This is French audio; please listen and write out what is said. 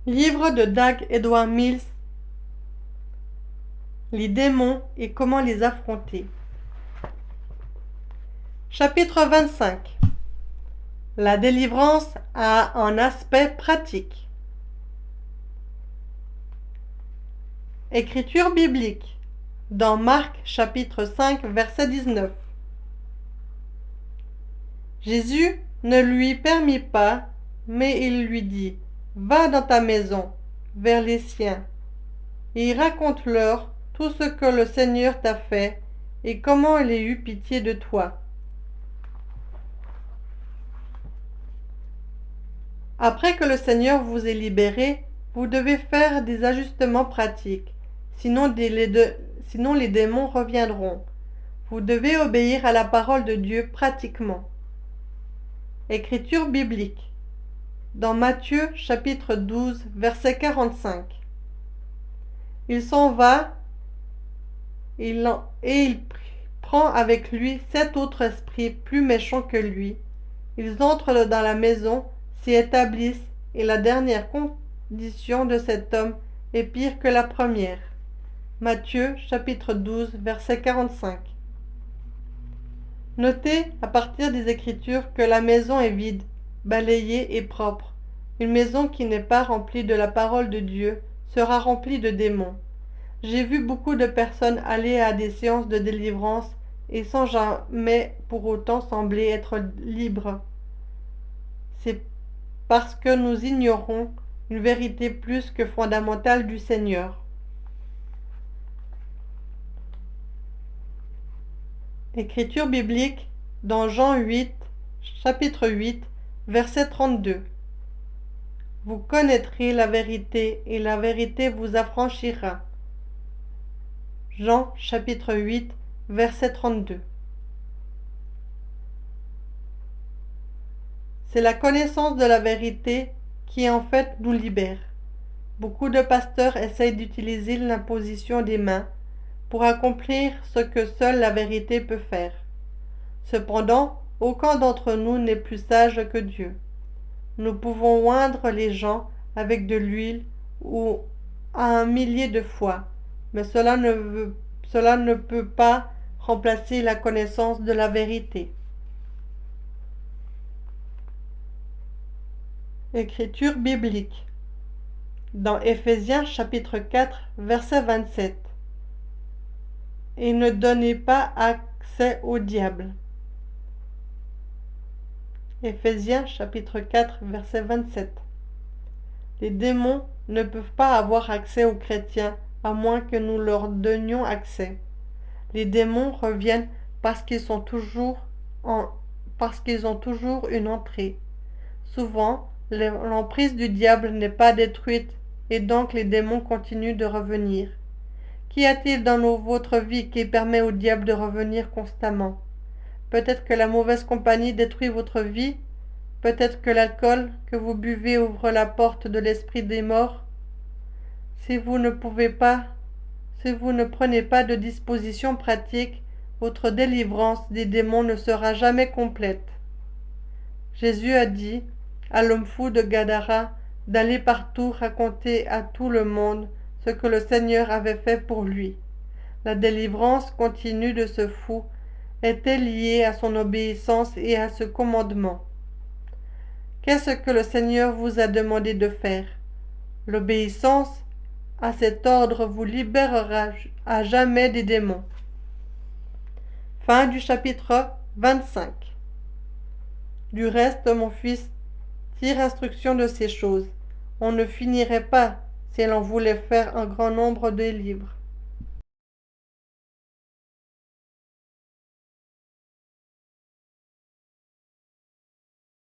Livre de Dag Edward Mills. Les démons et comment les affronter. Chapitre 25. La délivrance a un aspect pratique. Écriture biblique. Dans Marc chapitre 5 verset 19. Jésus ne lui permit pas, mais il lui dit, « Va dans ta maison, vers les siens, et raconte-leur tout ce que le Seigneur t'a fait, et comment il a eu pitié de toi. » Après que le Seigneur vous ait libéré, vous devez faire des ajustements pratiques, sinon les démons reviendront. Vous devez obéir à la parole de Dieu pratiquement. Écriture biblique. Dans Matthieu chapitre 12, verset 45. Il s'en va et il prend avec lui 7 autres esprits plus méchants que lui. Ils entrent dans la maison, s'y établissent, et la dernière condition de cet homme est pire que la première. Matthieu chapitre 12, verset 45. Notez à partir des Écritures que la maison est vide, balayée et propre. Une maison qui n'est pas remplie de la parole de Dieu sera remplie de démons. J'ai vu beaucoup de personnes aller à des séances de délivrance et sans jamais pour autant sembler être libres. C'est parce que nous ignorons une vérité plus que fondamentale du Seigneur. Écriture biblique dans Jean 8, chapitre 8, verset 32. Vous connaîtrez la vérité et la vérité vous affranchira. Jean chapitre 8, verset 32. C'est la connaissance de la vérité qui en fait nous libère. Beaucoup de pasteurs essayent d'utiliser l'imposition des mains pour accomplir ce que seule la vérité peut faire. Cependant, aucun d'entre nous n'est plus sage que Dieu. Nous pouvons oindre les gens avec de l'huile ou à 1 millier de fois, mais cela ne peut pas remplacer la connaissance de la vérité. Écriture biblique. Dans Éphésiens chapitre 4, verset 27. Et ne donnez pas accès au diable. Éphésiens chapitre 4, verset 27. Les démons ne peuvent pas avoir accès aux chrétiens à moins que nous leur donnions accès. Les démons reviennent parce qu'ils ont toujours une entrée. Souvent, l'emprise du diable n'est pas détruite et donc les démons continuent de revenir. Qu'y a-t-il dans votre vie qui permet au diable de revenir constamment? Peut-être que la mauvaise compagnie détruit votre vie. Peut-être que l'alcool que vous buvez ouvre la porte de l'esprit des morts. Si vous ne prenez pas de dispositions pratiques, votre délivrance des démons ne sera jamais complète. Jésus a dit à l'homme fou de Gadara d'aller partout raconter à tout le monde ce que le Seigneur avait fait pour lui. La délivrance continue de ce fou était liée à son obéissance et à ce commandement. Qu'est-ce que le Seigneur vous a demandé de faire? L'obéissance à cet ordre vous libérera à jamais des démons. Fin du chapitre 25. Du reste, mon fils, tire instruction de ces choses. On ne finirait pas si l'on voulait faire un grand nombre de livres.